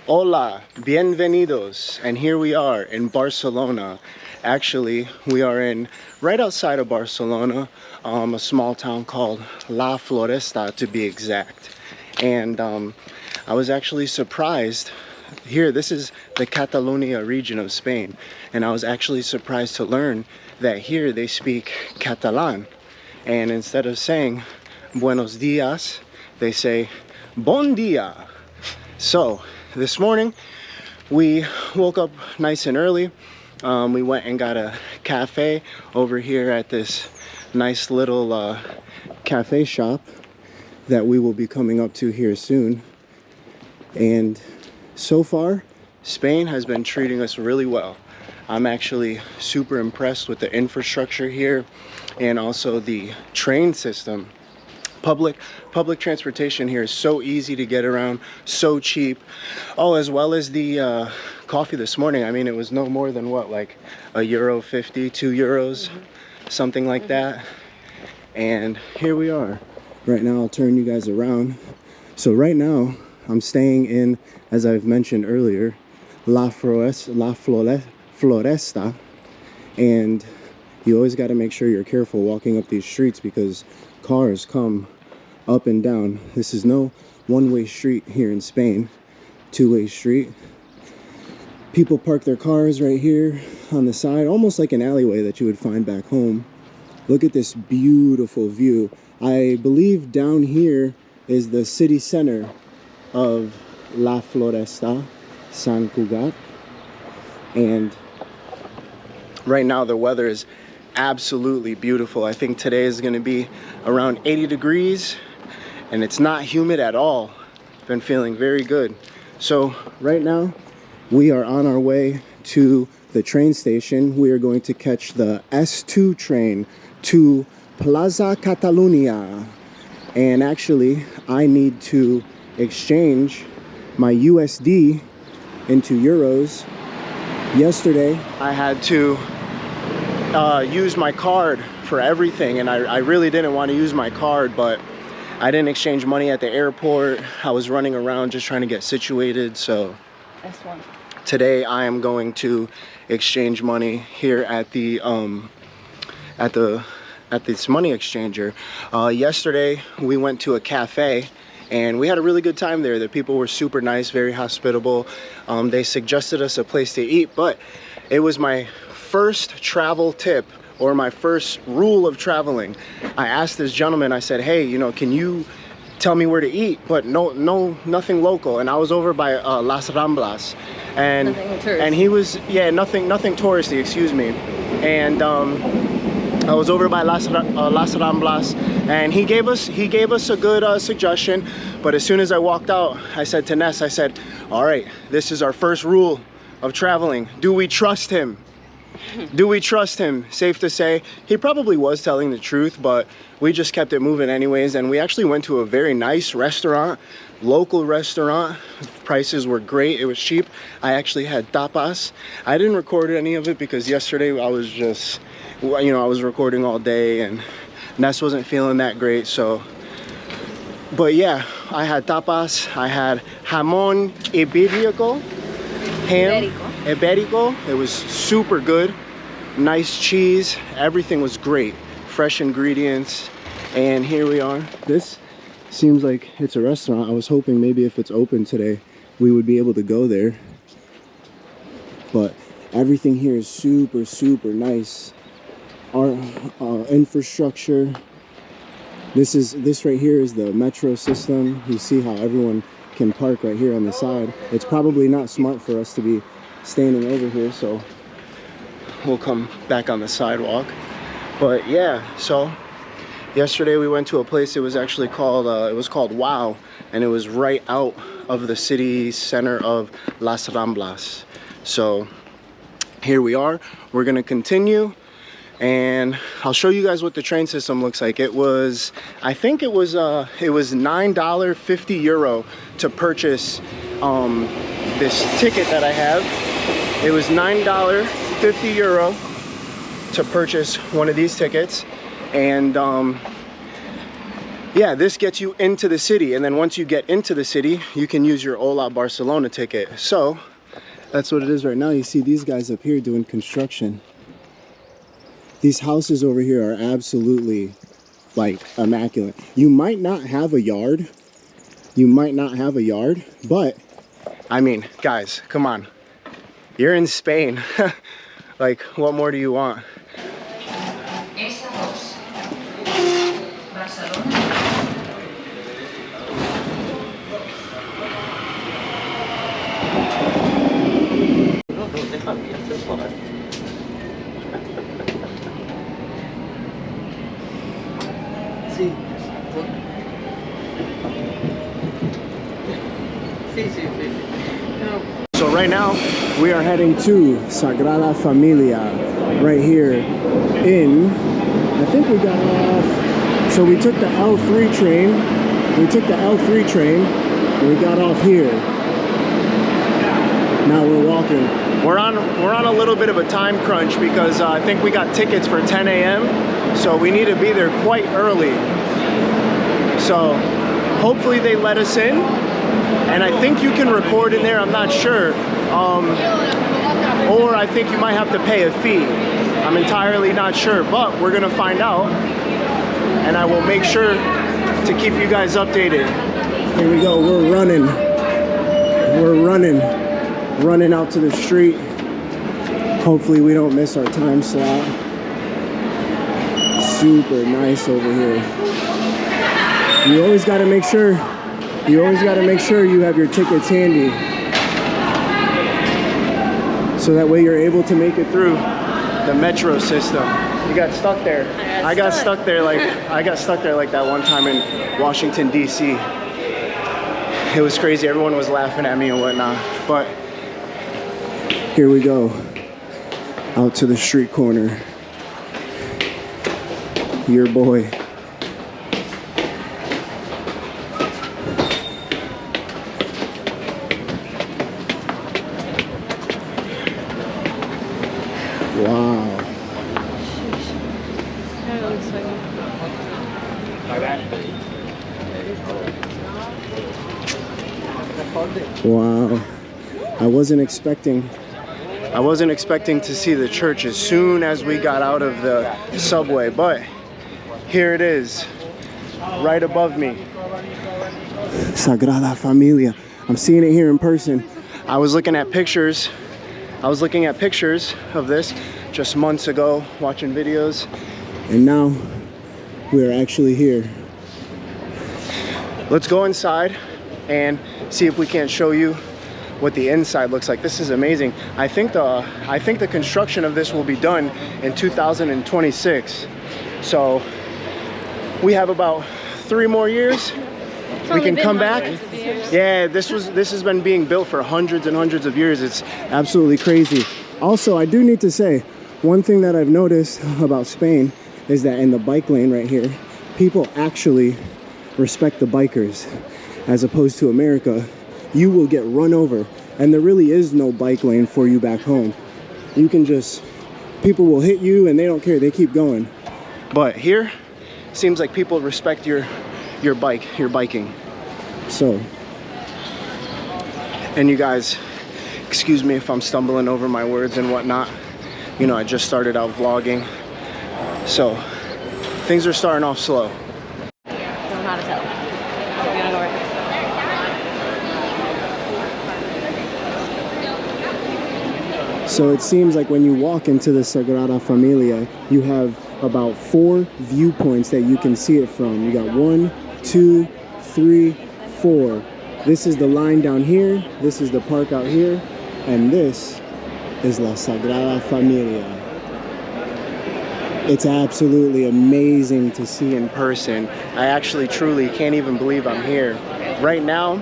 Hola, bienvenidos. And here we are in Barcelona. Actually, we are in right outside of Barcelona, a small town called La Floresta to be exact. And I was actually surprised here. This is the Catalonia region of Spain, and I was actually surprised to learn that here they speak Catalan, and instead of saying buenos dias, they say bon dia. So this morning we woke up nice and early. We went and got a cafe over here at this nice little cafe shop that we will be coming up to here soon. And so far, Spain has been treating us really well. I'm actually super impressed with the infrastructure here and also the train system. Public transportation here is so easy to get around, so cheap. Oh, as well as the coffee this morning. I mean, it was no more than what, like €1.50, €2, something like that. And here we are. Right now, I'll turn you guys around. So right now, I'm staying in, as I've mentioned earlier, La Floresta, and you always got to make sure you're careful walking up these streets because cars come up and down. This is no one-way street here in Spain, two-way street. People park their cars right here on the side, almost like an alleyway that you would find back home. Look at this beautiful view. I believe down here is the city center of La Floresta, San Cugat. And right now the weather is absolutely beautiful. I think today is going to be around 80 degrees and it's not humid at all. Been feeling very good. So right now we are on our way to the train station. We are going to catch the S2 train to Plaza Catalunya. And actually I need to exchange my USD into euros. Yesterday I had to use my card for everything, and I really didn't want to use my card, but I didn't exchange money at the airport. I was running around just trying to get situated. So today I am going to exchange money here at the at this money exchanger. Yesterday we went to a cafe and we had a really good time there. The people were super nice, very hospitable. They suggested us a place to eat, but it was my first travel tip, or my first rule of traveling. I asked this gentleman, I said, hey, you know, can you tell me where to eat? But nothing local. And I was over by Las Ramblas, and he was, yeah, nothing touristy, excuse me. And I was over by Las Ramblas, and he gave us a good suggestion. But as soon as I walked out, I said to Ness, I said, all right, this is our first rule of traveling. Do we trust him? Do we trust him? Safe to say he probably was telling the truth, but we just kept it moving anyways. And we actually went to a very nice restaurant, local restaurant. Prices were great. It was cheap. I actually had tapas. I didn't record any of it because yesterday I was just, you know, I was recording all day and Ness wasn't feeling that great. So, but yeah, I had tapas. I had jamón ibérico, ham ibérico. It was super good. Nice cheese. Everything was great. Fresh ingredients. And here we are. This seems like it's a restaurant. I was hoping maybe if it's open today we would be able to go there, but everything here is super nice. Our infrastructure, this right here is the metro system. You see how everyone can park right here on the side. It's probably not smart for us to be standing over here, so we'll come back on the sidewalk. But yeah, so yesterday we went to a place. It was actually called Wow, and it was right out of the city center of Las Ramblas. So here we are. We're gonna continue and I'll show you guys what the train system looks like. It was, I think it was €9.50 to purchase this ticket that I have. It was €9.50 to purchase one of these tickets, and Yeah, this gets you into the city, and then once you get into the city, you can use your Hola Barcelona ticket. So that's what it is right now. You see these guys up here doing construction. These houses over here are absolutely like immaculate. You might not have a yard. You might not have a yard, but I mean, guys, come on. You're in Spain. Like, what more do you want? So right now we are heading to Sagrada Familia right here in, I think we got off, so we took the L3 train, and we got off here. Now we're walking. We're on a little bit of a time crunch because I think we got tickets for 10 a.m. so we need to be there quite early. So hopefully they let us in, and I think you can record in there, I'm not sure. Or I think you might have to pay a fee. I'm entirely not sure, but we're gonna find out, and I will make sure to keep you guys updated. Here we go, we're running out to the street. Hopefully we don't miss our time slot. Super nice over here. You always got to make sure you have your tickets handy, so that way you're able to make it through the metro system. You got stuck there. I got stuck there like that one time in Washington DC. It was crazy. Everyone was laughing at me and whatnot. But here we go, out to the street corner. Your boy. Wow. Wow. I wasn't expecting to see the church as soon as we got out of the subway, but here it is, right above me. Sagrada Familia. I'm seeing it here in person. I was looking at pictures of this just months ago, watching videos, and now we are actually here. Let's go inside and see if we can't show you what the inside looks like. This is amazing. I think the construction of this will be done in 2026. So we have about 3 more years. We can come back. Yeah, this has been being built for hundreds and hundreds of years. It's absolutely crazy. Also, I do need to say, one thing that I've noticed about Spain is that in the bike lane right here, people actually respect the bikers, as opposed to America. You will get run over, and there really is no bike lane for you back home. You can just, people will hit you and they don't care, they keep going. But here, seems like people respect your biking. So, and you guys, excuse me if I'm stumbling over my words and whatnot. You know, I just started out vlogging, so things are starting off slow. Don't know how to tell. So we're gonna go right there. So it seems like when you walk into the Sagrada Familia, you have about 4 viewpoints that you can see it from. You got 1, 2, 3, 4. This is the line down here, this is the park out here, and this is La Sagrada Familia. It's absolutely amazing to see in person. I actually truly can't even believe I'm here. Right now,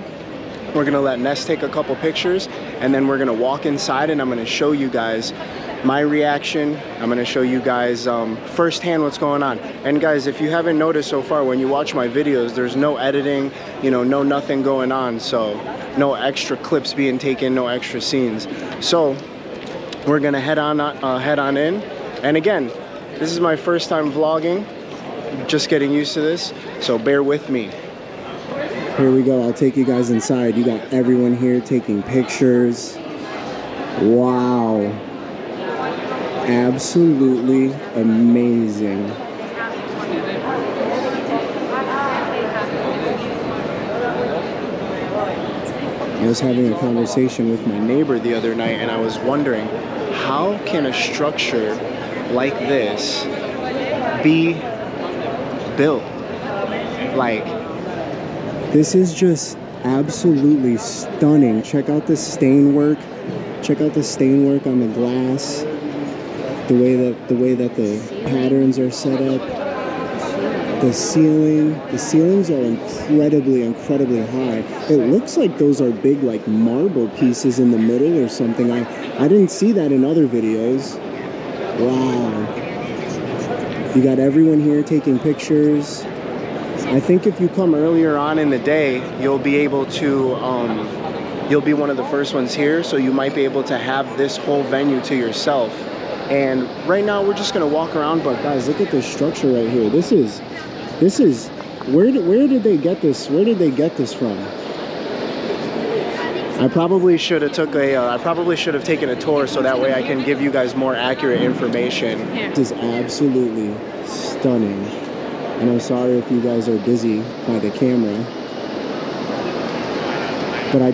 we're gonna let Ness take a couple pictures, and then we're gonna walk inside and I'm gonna show you guys my reaction. I'm gonna show you guys firsthand what's going on. And guys, if you haven't noticed so far, when you watch my videos, there's no editing, you know, no nothing going on. So no extra clips being taken, no extra scenes. So we're gonna head on in. And again, this is my first time vlogging. just getting used to this, so bear with me. Here we go. I'll take you guys inside. You got everyone here taking pictures. Wow. Absolutely amazing. I was having a conversation with my neighbor the other night, and I was wondering, how can a structure like this be built? Like, this is just absolutely stunning. Check out the stain work. Check out the stain work on the glass. The way that the patterns are set up. The ceilings are incredibly high. It looks like those are big, like, marble pieces in the middle or something. I didn't see that in other videos. Wow. You got everyone here taking pictures. I think if you come earlier on in the day, you'll be able to, you'll be one of the first ones here, so you might be able to have this whole venue to yourself. And right now we're just gonna walk around, but guys, look at this structure right here. This is where did they get this? Where did they get this from? I probably should have taken a tour so that way I can give you guys more accurate information. This is absolutely stunning. And I'm sorry if you guys are busy by the camera, but I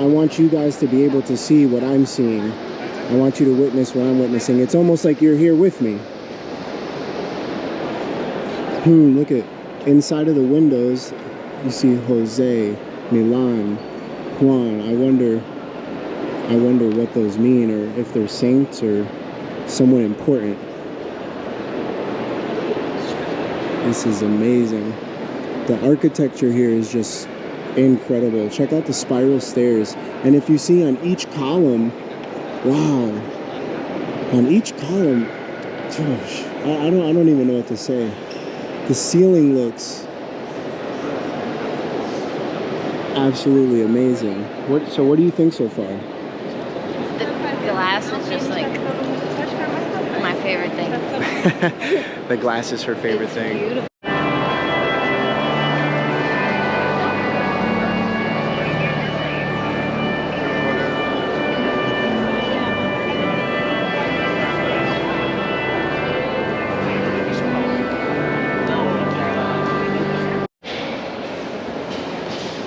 want you guys to be able to see what I'm seeing. I want you to witness what I'm witnessing. It's almost like you're here with me. Look at inside of the windows. You see Jose, Milan, Juan. I wonder what those mean, or if they're saints or someone important. This is amazing. The architecture here is just incredible. Check out the spiral stairs. And if you see on each column, wow. On each column, gosh, I don't even know what to say. The ceiling looks absolutely amazing. So what do you think so far? The glass is just like my favorite thing. The glass is her favorite thing. Beautiful.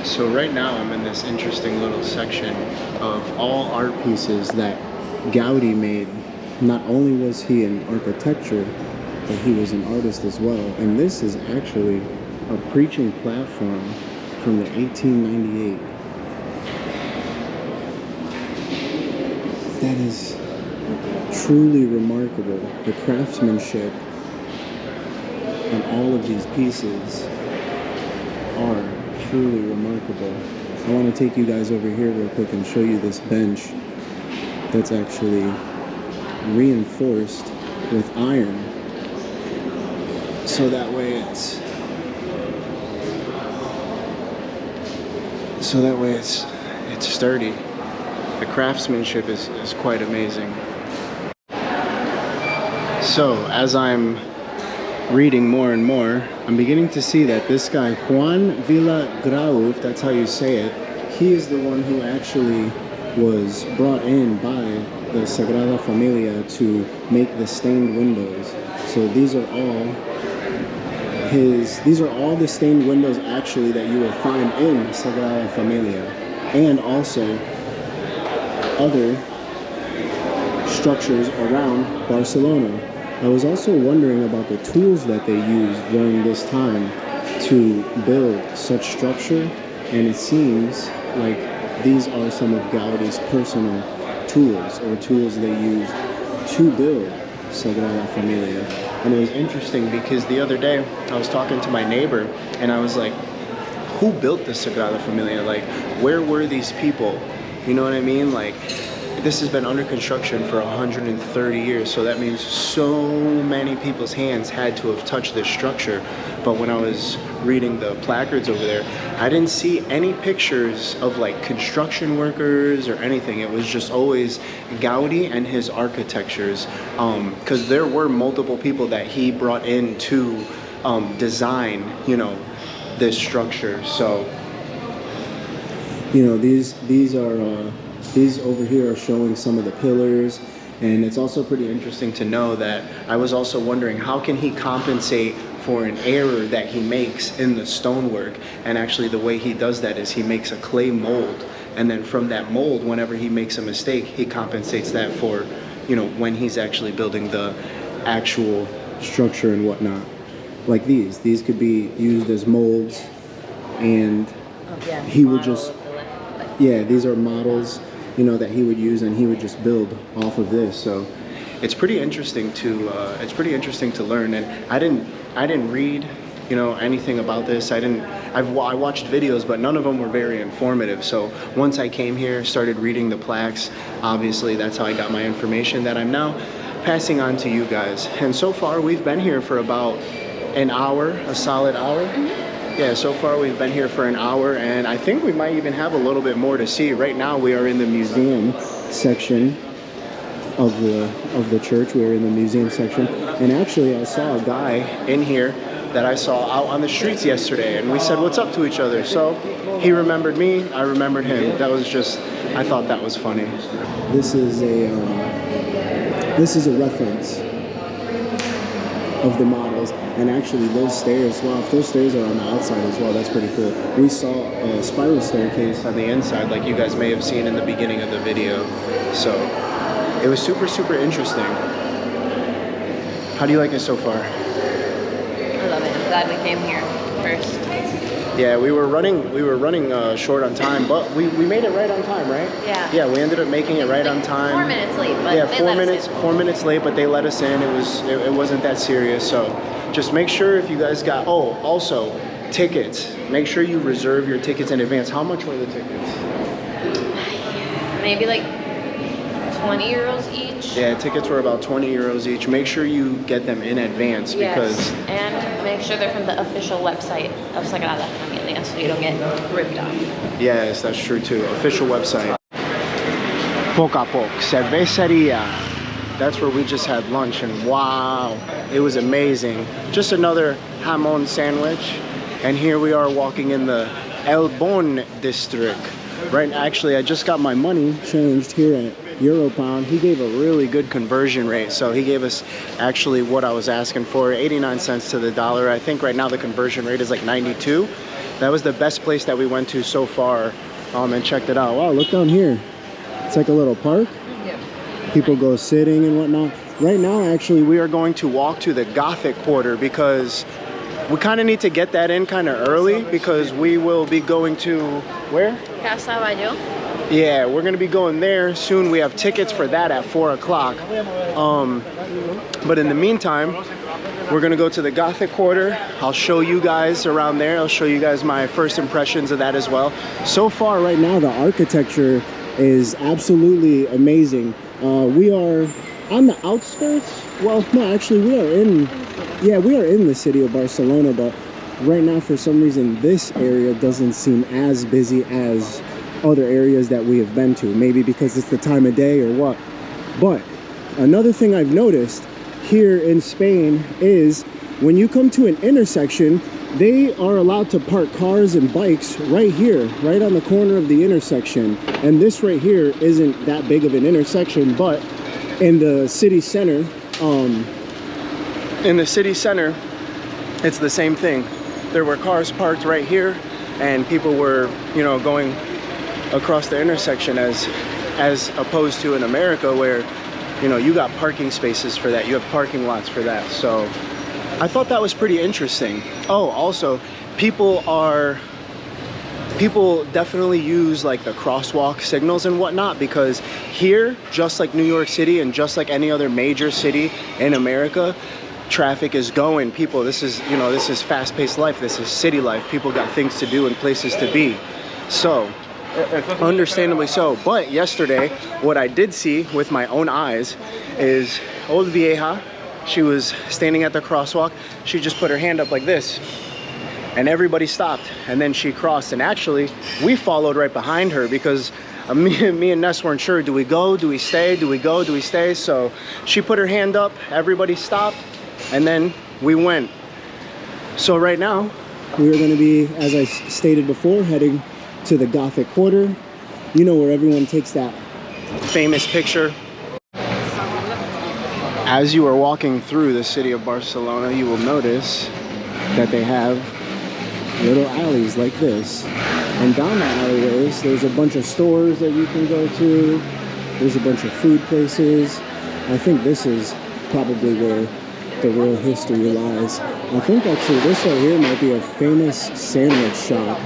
So right now I'm in this interesting little section of all art pieces that Gaudi made. Not only was he an architecture, but he was an artist as well. And this is actually a preaching platform from the 1898. That is truly remarkable. The craftsmanship on all of these pieces are truly remarkable. I want to take you guys over here real quick and show you this bench that's actually reinforced with iron, so that way it's sturdy. The craftsmanship is quite amazing. So as I'm reading more and more, I'm beginning to see that this guy Juan Villagrau, if that's how you say it, he is the one who actually was brought in by the Sagrada Familia to make the stained windows. So these are all the stained windows actually that you will find in Sagrada Familia, and also other structures around Barcelona. I was also wondering about the tools that they used during this time to build such structure, and it seems like these are some of Gaudi's personal tools, or tools they used to build Sagrada Familia. And it was interesting because the other day I was talking to my neighbor and I was like, who built the Sagrada Familia? Like, where were these people? You know what I mean? Like, this has been under construction for 130 years, so that means so many people's hands had to have touched this structure. But when I was reading the placards over there, I didn't see any pictures of like construction workers or anything. It was just always Gaudi and his architectures, because there were multiple people that he brought in to design, you know, this structure. So, you know, these over here are showing some of the pillars. And it's also pretty interesting to know that I was also wondering, how can he compensate for an error that he makes in the stonework? And actually the way he does that is he makes a clay mold, and then from that mold, whenever he makes a mistake, he compensates that for, you know, when he's actually building the actual structure and whatnot. Like these could be used as molds, and he would just, yeah, these are models, you know, that he would use, and he would just build off of this. So it's pretty interesting to learn. And I didn't read, you know, anything about this. I watched videos, but none of them were very informative. So once I came here, started reading the plaques, obviously that's how I got my information that I'm now passing on to you guys. And so far we've been here for about an hour, a solid hour. Yeah, so far we've been here for an hour, and I think we might even have a little bit more to see. Right now we are in the museum section of the church. We are in the museum section, and actually I saw a guy in here that I saw out on the streets yesterday, and we said what's up to each other. So he remembered me, I remembered him. That was just, I thought that was funny. This is a reference of the models, and actually those stairs, well, if those stairs are on the outside as well, that's pretty cool. We saw a spiral staircase on the inside, like you guys may have seen in the beginning of the video. So it was super interesting. How do you like it so far? I love it. I'm glad we came here first. Yeah, we were running short on time, but we made it right on time, right? Yeah. Yeah, we ended up making it right on time. 4 minutes late, but yeah, they 4 let minutes. us in. 4 minutes late, but they let us in. It wasn't that serious. So just make sure if you guys got. Oh, also tickets. Make sure you reserve your tickets in advance. How much were the tickets? Maybe like 20 euros each. Yeah, tickets were about 20 euros each. Make sure you get them in advance, because and make sure they're from the official website of Sagrada Familia, so you don't get ripped off. yes, that's true too. Official website. Poco a poco, cerveceria. That's where we just had lunch, and wow, it was amazing. Just another jamon sandwich, and here we are walking in the El Bon district. Right, actually, I just got my money changed here at Europound. He gave a really good conversion rate, so he gave us actually what I was asking for, 89 cents to the dollar. I think right now the conversion rate is like 92. That was the best place that we went to so far, and checked it out. Wow, look down here. It's like a little park. People go sitting and whatnot. Right now, actually, we are going to walk to the Gothic quarter, because we kind of need to get that in kind of early, because we will be going to, where? Casa Bayo. Yeah, we're gonna be going there soon. We have tickets for that at 4 o'clock. But in the meantime, we're gonna go to the Gothic quarter. I'll show you guys around there. I'll show you guys my first impressions of that as well. So far right now, the architecture is absolutely amazing. We are on the outskirts. Well, no, actually we are in the city of Barcelona, but right now for some reason this area doesn't seem as busy as other areas that we have been to. Maybe because it's the time of day or what. But another thing I've noticed here in Spain is when you come to an intersection, they are allowed to park cars and bikes right here, right on the corner of the intersection. And this right here isn't that big of an intersection, but in the city center, it's the same thing. There were cars parked right here, and people were, you know, going across the intersection, as opposed to in America where, you know, you got parking spaces for that, you have parking lots for that. So I thought that was pretty interesting. Oh, also people definitely use like the crosswalk signals and whatnot, because here, just like New York City and just like any other major city in America, traffic is going. People, this is fast-paced life. This is city life. People got things to do and places to be. So understandably so. But yesterday, what I did see with my own eyes is old vieja. She was standing at the crosswalk. She just put her hand up like this, and everybody stopped, and then she crossed. And actually, we followed right behind her, because me and Ness weren't sure. Do we go? Do we stay? Do we go? Do we stay? So she put her hand up. Everybody stopped, and then we went. So right now, we are going to be, as I stated before, heading to the Gothic Quarter. You know, where everyone takes that famous picture. As you are walking through the city of Barcelona, you will notice that they have little alleys like this. And down the alleyways, there's a bunch of stores that you can go to. There's a bunch of food places. I think this is probably where the real history lies. I think actually this right here might be a famous sandwich shop.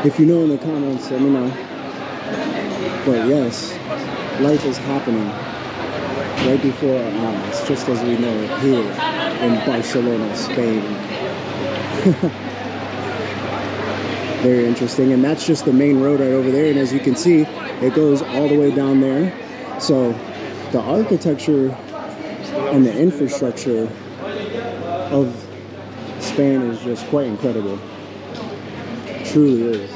If you know in the comments, let me know. But yes, life is happening right before our eyes, just as we know it here in Barcelona, Spain. Very interesting. And that's just the main road right over there. And as you can see, it goes all the way down there. So the architecture and the infrastructure of Spain is just quite incredible. Truly is.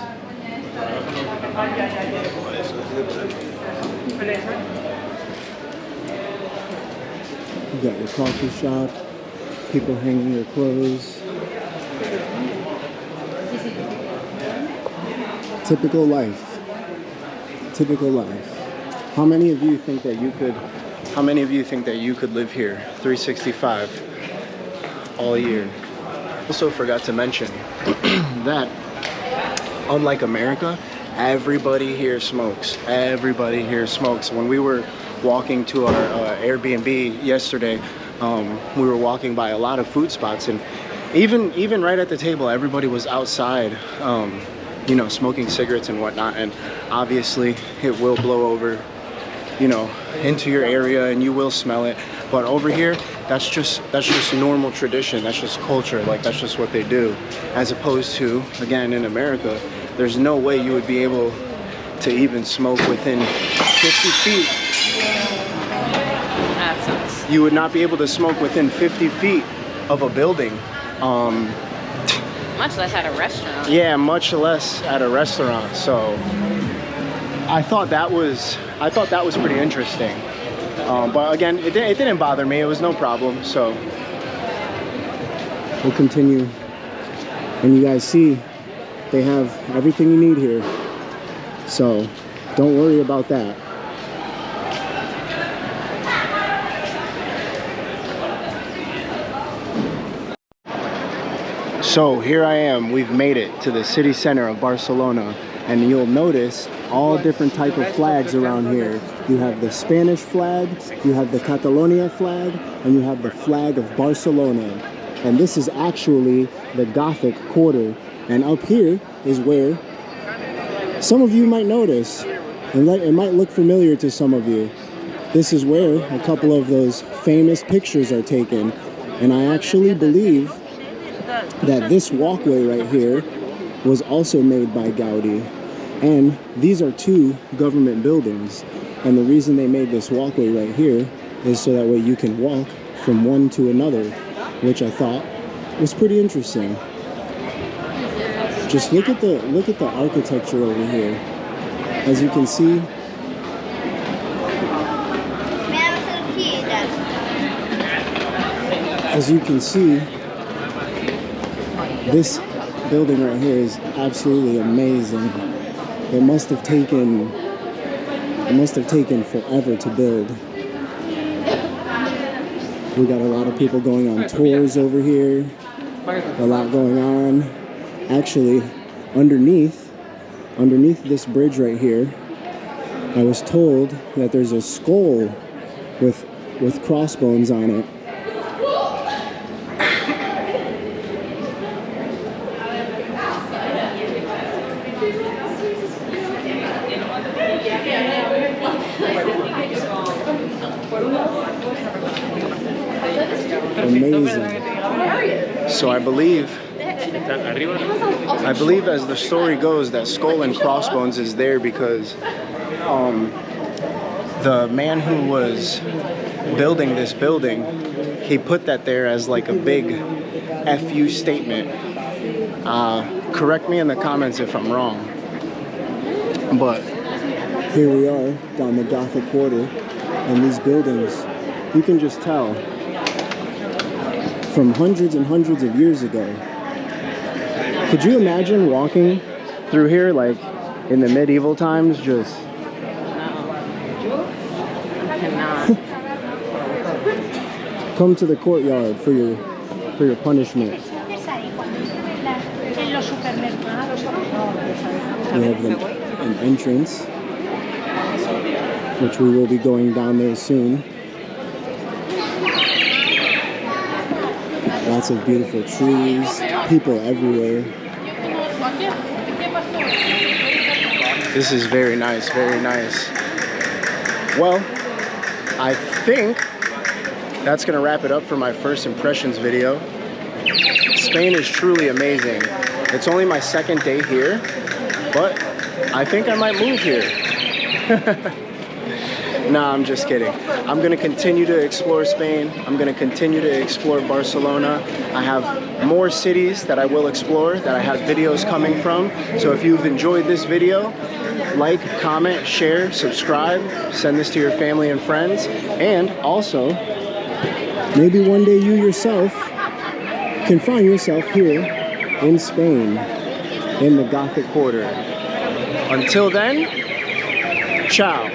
You got your coffee shop, people hanging their clothes. Typical life. Typical life. How many of you think that you could live here 365 all year? Also forgot to mention that unlike America, everybody here smokes. Everybody here smokes. When we were walking to our Airbnb yesterday, we were walking by a lot of food spots, and even right at the table, everybody was outside, you know, smoking cigarettes and whatnot. And obviously it will blow over, you know, into your area, and you will smell it. But over here, that's just normal tradition. That's just culture. Like, that's just what they do. As opposed to, again, in America, there's no way you would be able to even smoke within 50 feet. That sucks. You would not be able to smoke within 50 feet of a building. Much less at a restaurant. Yeah, much less at a restaurant. So I thought that was pretty interesting. But again, it didn't bother me. It was no problem. So We'll continue. And you guys see, they have everything you need here. So don't worry about that. So here I am, we've made it to the city center of Barcelona, and you'll notice all different type of flags around here. You have the Spanish flag, you have the Catalonia flag, and you have the flag of Barcelona. And this is actually the Gothic Quarter. And up here is where some of you might notice, and it might look familiar to some of you. This is where a couple of those famous pictures are taken. And I actually believe that this walkway right here was also made by Gaudi. And these are two government buildings. And the reason they made this walkway right here is so that way you can walk from one to another, which I thought was pretty interesting. Just look at the architecture over here. As you can see, this building right here is absolutely amazing. It must have taken forever to build. We got a lot of people going on tours over here. A lot going on. Actually, underneath this bridge right here, I was told that there's a skull with crossbones on it. Amazing. So I believe as the story goes, that skull and crossbones is there because the man who was building this building, he put that there as like a big FU statement. Correct me in the comments if I'm wrong. But here we are down the Gothic Quarter, and these buildings, you can just tell from hundreds and hundreds of years ago. Could you imagine walking through here like in the medieval times? Just come to the courtyard for your punishment. We have an entrance, which we will be going down there soon. Lots of beautiful trees, people everywhere. This is very nice, very nice. Well, I think that's gonna wrap it up for my first impressions video. Spain is truly amazing. It's only my second day here, but I think I might move here. Nah, I'm just kidding. I'm gonna continue to explore Spain. I'm gonna continue to explore Barcelona. I have more cities that I will explore, that I have videos coming from. So if you've enjoyed this video, like, comment, share, subscribe, send this to your family and friends, and also, maybe one day you yourself can find yourself here in Spain, in the Gothic Quarter. until then, ciao.